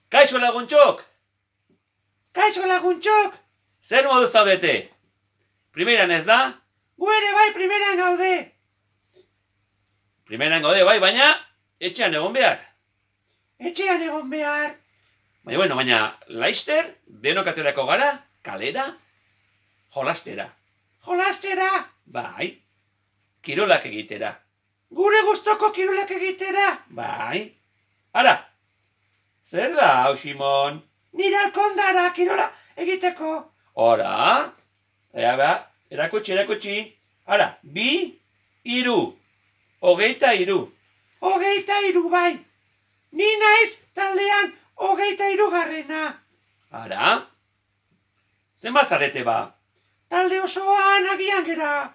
Kaixo laguntxok! Kaixo laguntxok! Zer moduz zaudete? Primeran ez da? Gu ere bai primeran gaude. Primeran gaude bai, baina etxean egon behar. Etxean egon behar. Baina, laister, denok aterako gara, kalera, jolastera. Jolastera. Bai, kirolak egitera. Gure gustoko kirolak egitera. Bai. Ara, zer da, hau Simon? Nire alkondara kirola egiteko. Ora, erakutsi. Ara, 2, 3, 23. 23 bai. Ni naiz taldean 23 garrena. Ara, zenbat zarete ba? Talde osoan agian gera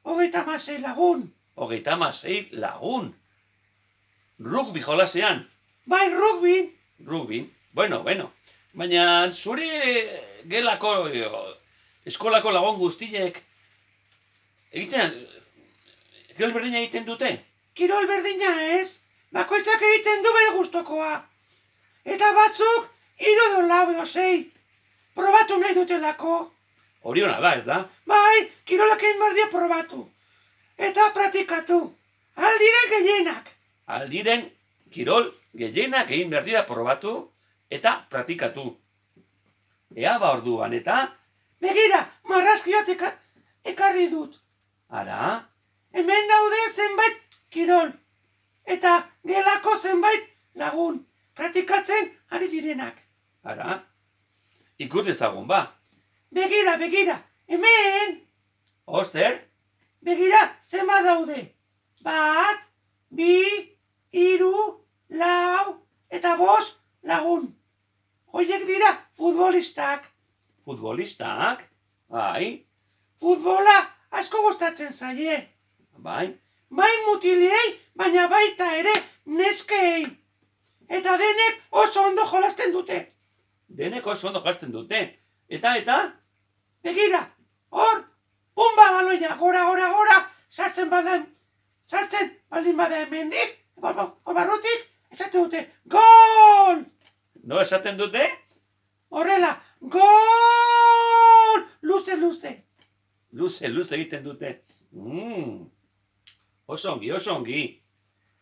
36 lagun. 36 lagun. Rugby jolasean. Bai, Rugby. Bueno. Baina zure gelako, eskolako lagun guztiek kirol berdina egiten dute? Kirol berdina ez. Bakoitzak egiten du bere gustokoa. Eta batzuk 3 edo 4 edo 6. Probatu nahi dutelako. Hori hona da, ez da? Bai, kirolak egin behar dira probatu. Eta praktikatu. Aldiren gehienak. Aldiren kirol gehienak egin behar dira probatu eta praktikatu. Ea ba orduan eta? Begira, marrazki bat ekarri dut. Ara? Hemen daude zenbait kirol. Eta gelako zenbait lagun. Praktikatzen ari direnak. Ara? Ikur dezagun ba? Begira, hemen. Zer? Begira, zenbat daude. 1, 2, 3, 4 eta 5 lagun. Hoiek dira futbolistak. Futbolistak? Bai. Futbola asko gustatzen zaie. Bai. Bai mutilei, baina baita ere neskei. Eta denek oso ondo jolasten dute. Eta? Begira, hor, pumba baloia, gora, sartzen baldin bada hemendik, barrutik, esaten dute, gol! No esaten dute? Horrela, gol! Luze. Luze egiten dute. Oso ongi.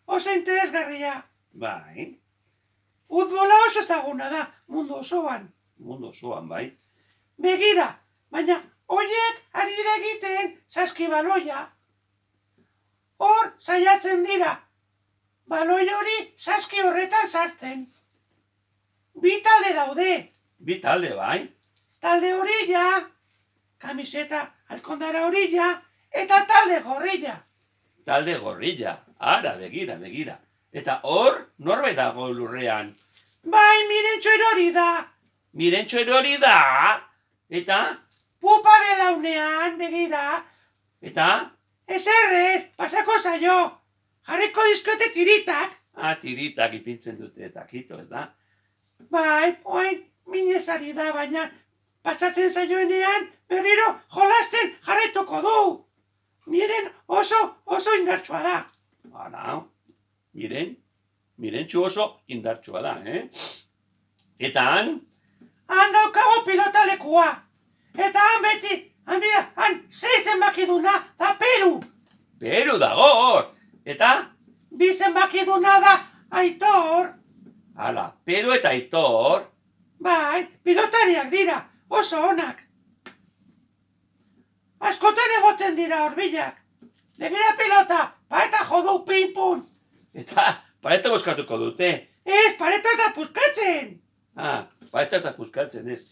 Oso interesgarria. Bai. Futbola oso ezaguna da, mundu osoan. Bai. Begira, baina horiek ari dira egiten saskibaloia. Hor saiatzen dira. Baloi hori saski horretan sartzen. 2 talde daude. 2 talde, bai. Talde horilla, kamiseta alkondara horilla, eta talde gorrilla. Talde gorrilla. Ara, begira. Eta hor, norbait dago lurrean. Bai, Mirentxo erori da. Eta? Pupa belaunean, begira. Eta? Eserrez, pasako zaio. Jarriko dizkiote tiritak. Tiritak ipintzen dute eta kito, ez da? Bai, oain minezari da, baina pasatzen zaioenean berriro jolasten jarraituko du. Miren oso indartsua da. Ara, Mirentxu oso indartsua da, Eta han? Han daukago pilota lekua. Eta han beti, han 6 zenbakiduna da Peru. Peru dago hor. Eta? 2 zenbakiduna da Aitor. Hala, Peru eta Aitor. Bai, pilotariak dira, oso onak. Askotan egoten dira horbilak. Begira pilota, pareta jodu pin-pun. Eta pareta boskatuko dute. Ez, pareta ez da puskatzen. Pareta ez da puskatzen, ez.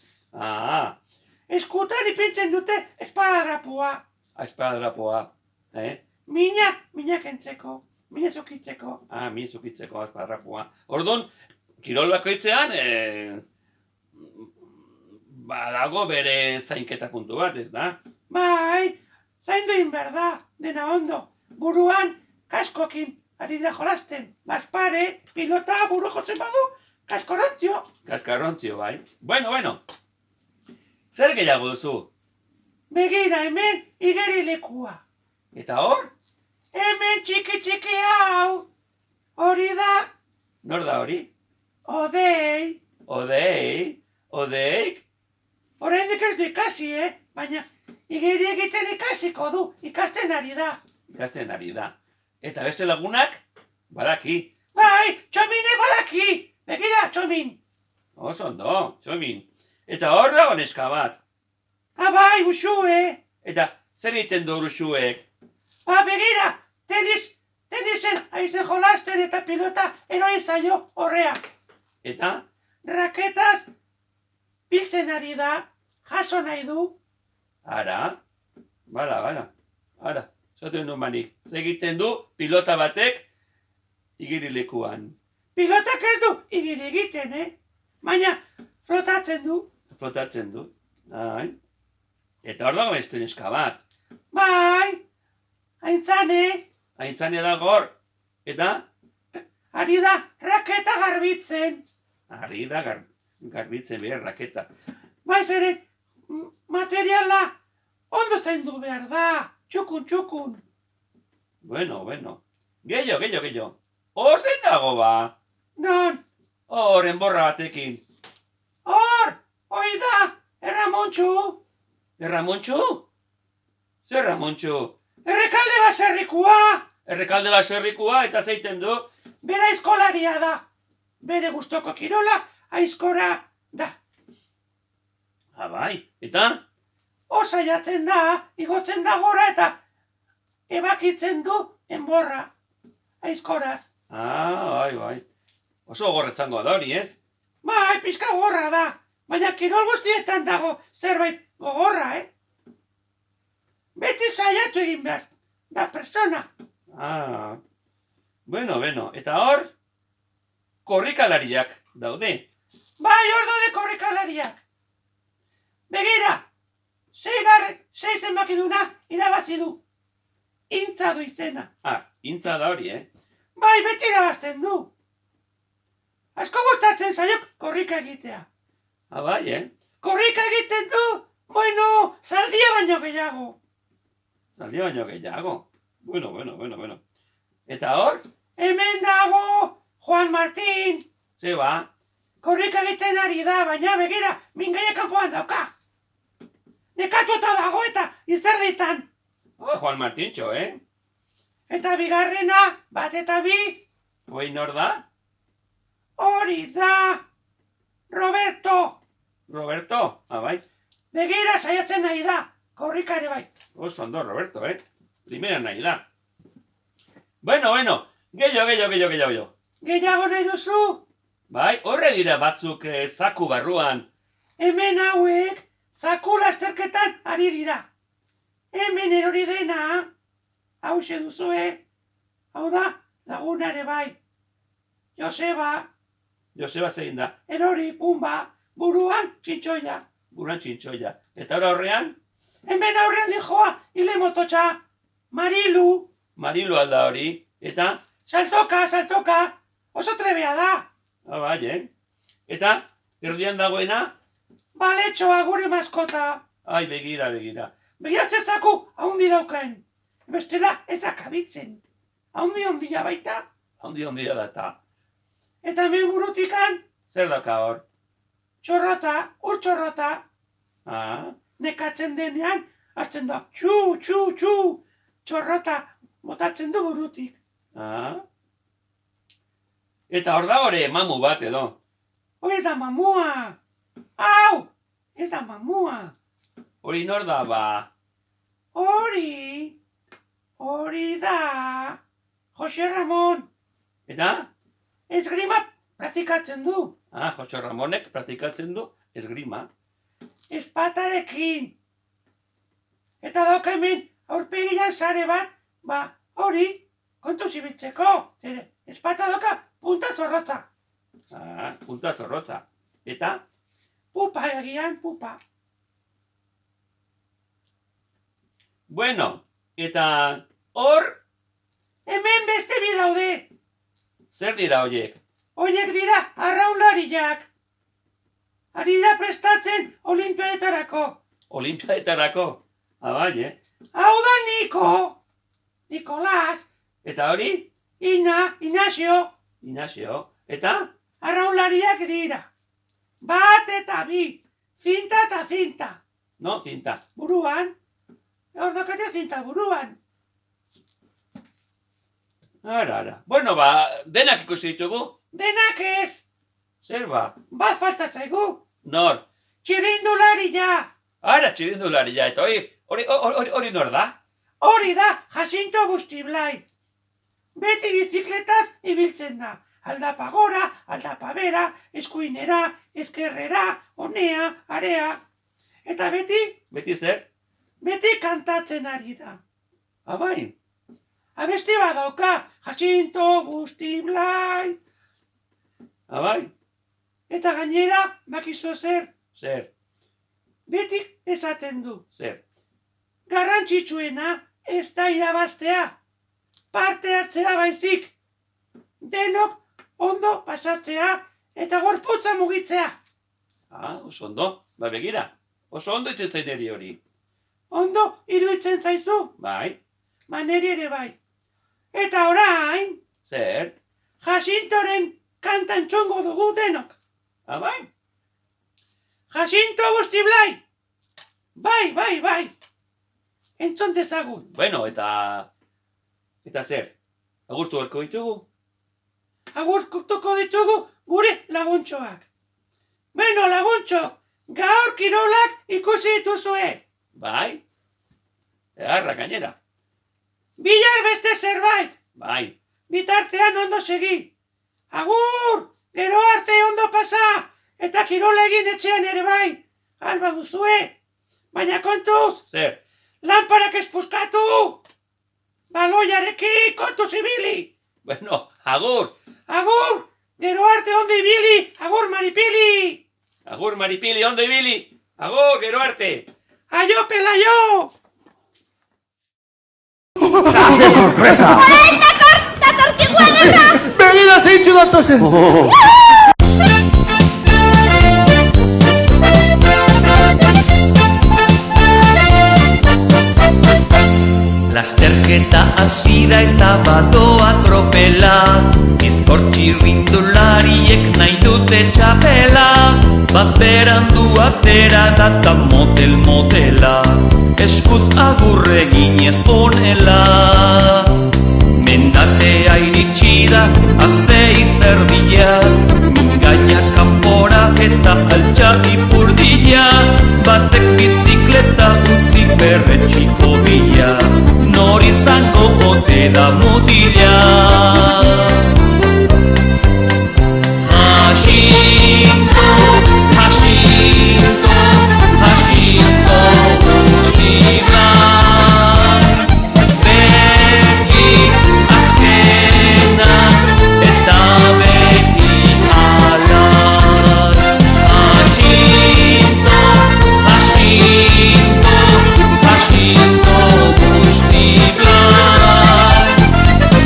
Eskutan ipintzen dute espadadrapua. Espadadrapua, Mina kentzeko, mina zukitzeko. Mina zukitzeko espadadrapua. Orduan, kirol bakoitzean, badago bere zainketa puntu bat, ez da? Bai, zaindu egin behar da, dena ondo. Buruan, kaskokin ari da jolasten. Bazpare, pilota buru jotzen badu, kaskorrontzio. Kaskarrontzio, bai. Bueno. Zer gehiago duzu? Begira, hemen igerilekua. Eta hor? Hemen txiki hau. Hori da. Nor da hori? Odei. Odeik, Oraindik ez du ikasi, baina igeri egiten ikasiko du, ikasten ari da. ikasten ari da. Eta beste lagunak, badaki. Bai, Txominek badaki. Begira, Txomin. Oso ondo, Txomin. Eta hor dago neska bat. Bai, Uxue. Eta zer egiten du Uxuek? Begira, tenisen aizen jolasten eta pilota erori zaio horrea. Eta, Raketaz biltzen ari da, jaso nahi du. ara, ara, zaten du manik. Zer egiten du pilota batek igerilekuan. Pilotak ez du igiri egiten, baina flotatzen du. Flotatzen du. Ai. Eta hor dago beste neska bat. Bai, aintzane, Aintzane dago hor. Eta, ari da raketa garbitzen. ari da garbitzen behar raketa. Baiz ere, materiala ondo zaindu behar da. Txukun. Bueno. Gehiago. Hor zein dago ba? Non, Hor, enborra batekin. hoi da, Erramontxu. Erramontxu? Zer Erramontxu? Errekalde baserrikua. Errekalde baserrikua eta zeiten du? Bera aizkolaria da. Bere gustoko kirola aizkora da. Bai, eta? Saiatzen da, igotzen da gora eta ebakitzen du enborra. Aizkoraz. Bai. Oso gorretzango da hori, ez? Bai, pixka gogorra da. Baina kirol guztietan dago zerbait gogorra, Beti saiatu egin behar da persona. Bueno. Eta hor, korrikalariak daude. Bai, hor daude korrikalariak. Begira, 6 zenbakiduna irabazi du. Intza du izena. Intza da hori, Bai, beti irabazten du. Asko gustatzen zaiok korrika egitea. Bai, Korrika egiten du, bueno, zaldia baino gehiago. Zaldia baino gehiago. Bueno. Eta hor? Hemen dago Juan Martín. Ze ba? Korrika egiten ari da, baina begira, mingaia kanpoan dauka. Nekatuta dago eta izerditan. Juan Martintxo, Eta bigarrena, bat eta bi, Hoi nor da? hori da, Roberto. Roberto? Bai. Begira saiatzen nahi da, korrikare bai. Oso ondo, Roberto, Primera nahi da. Bueno. Gehiago. Gehiago nahi duzu? Bai, horre dira batzuk zaku barruan. Hemen hauek, zaku lasterketan ari dira. Hemen erori dena, hauxe duzue, hau da, lagunare bai. Joseba zein da, Erori, pumba, buruan txintxoia. buruan txintxoia. Eta horrean, Hemen aurrean dijoa, hile mototxa, Marilu, Marilu alda hori. Eta, saltoka, oso trebea da. bai, Eta, erdian dagoena, Baletxoa gure maskota. ai, begira. Begiratzen zaku, haundi daukaen. Bestela ez akabitzen. Haundi baita. Haundi da eta. Eta hemen burutikan, Zer dauka hor? txorrota, ur txorrota. Nekatzen denean, hasten da, txu, txorrota, botatzen du burutik. Eta hor da hori mamu bat edo. Hori ez da mamua. Hau, ez da mamua. Hori nor da ba. Hori da, Jose Ramon. Eta? Esgrima praktikatzen du. Jotxo Ramonek praktikatzen du esgrima. Espatarekin. Eta dauka hemen aurpegian sare bat, hori, kontu zibiltzeko. Zere, espata dauka punta zorrotza. Punta zorrotza. Eta? Pupa egian, pupa. Bueno, eta hor, Hemen beste bi daude. zer dira horiek? Horiek dira arraunlariak. Ari da prestatzen olimpiadetarako. Olimpiadetarako? Bai, Hau da Niko. Nikolas. Eta hori? Inazio. Inazio. Eta? Arraunlariak dira. Bat eta bi. Zinta eta zinta. No, zinta. Buruan. Hor dakate zinta buruan. Ara. Bueno, denak ikusi ditugu. Denak ez. Zer ba? Bat falta zaigu. Nor? Txirrindularia. Ara, txirrindularia, eta hori nor da? Hori da Jacinto Bustiblai. Beti bizikletaz ibiltzen da. Aldapa gora, aldapa bera, eskuinera, eskerrera, honea, area. Eta beti, Beti zer? beti kantatzen ari da. Abai. Abesti badauka, Jacinto Bustiblai. Abai. Eta gainera, bakizu zer, Zer? beti esaten du. Zer? Garrantzitsuena ez da irabaztea. Parte hartzea baizik. Denok ondo pasatzea eta gorputza mugitzea. Oso ondo. Begira. Oso ondo itzen eri hori. Ondo iruditzen zaizu, Bai. maneri ere bai. Eta orain, Zer? Jacintoren kanta entzongo dugu denok. Abai. Jacinto Bustiblai! Bai. Entzon dezagun. Bueno, eta zer? Agurtu berko ditugu? Agurtuko ditugu gure laguntxoak. Beno, laguntxo, gaur kirolak ikusi dituzue. Bai. Egarra gainera. Bihar beste zerbait. Bai. Bitartean ondo segi. Agur, gero arte ondo pasa. Eta kirola egin etxean ere bai. Alba duzue. Baina kontuz, Zer? lanparak ez puskatu. Baloiarekin kontuz ibili. Bueno, agur. Agur, gero arte ondo ibili. Agur, maripili. Agur, maripili, ondo ibili. Agur, gero arte. Aio, pelaio. ¡Qué sorpresa! ¡Dator, que guadarra! ¡Venida, zeintzu datozen! Lasterketa hasi da eta badoa tropela, bizkor txirrindulariek nahi dute txapela, bat berandu atera data modela, eskuz agurre ginez honela. Mendatea iritsi da, azei zerdila, mingaina kanpora eta altxa ipurdila, batek bizikleta utzik berretxiko bila, nor izango ote da mutila. Jacinto, Jacinto, Jacinto Bustiblai, beti azkena eta beti alai. Jacinto, Jacinto, Jacinto Bustiblai,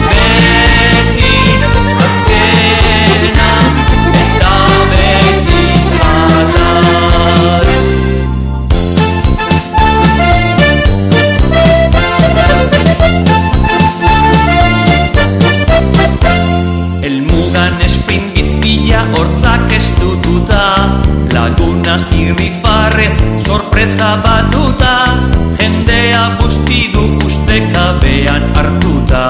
beti azkena eta beti alai. Elmugan esprin bizpila hortzak estututa, laguna irrifarrez sorpresa batuta, jendea busti du ustekabean hartuta,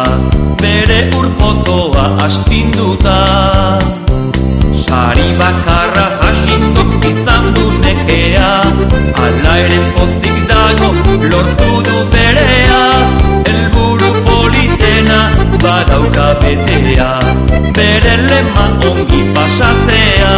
bere urpotoa astinduta. Sari bakarra Jacintok izan du nekea, ala ere pozik dago lortu du berea, helburu politena badauka betea, bere lema ongi pasatzea.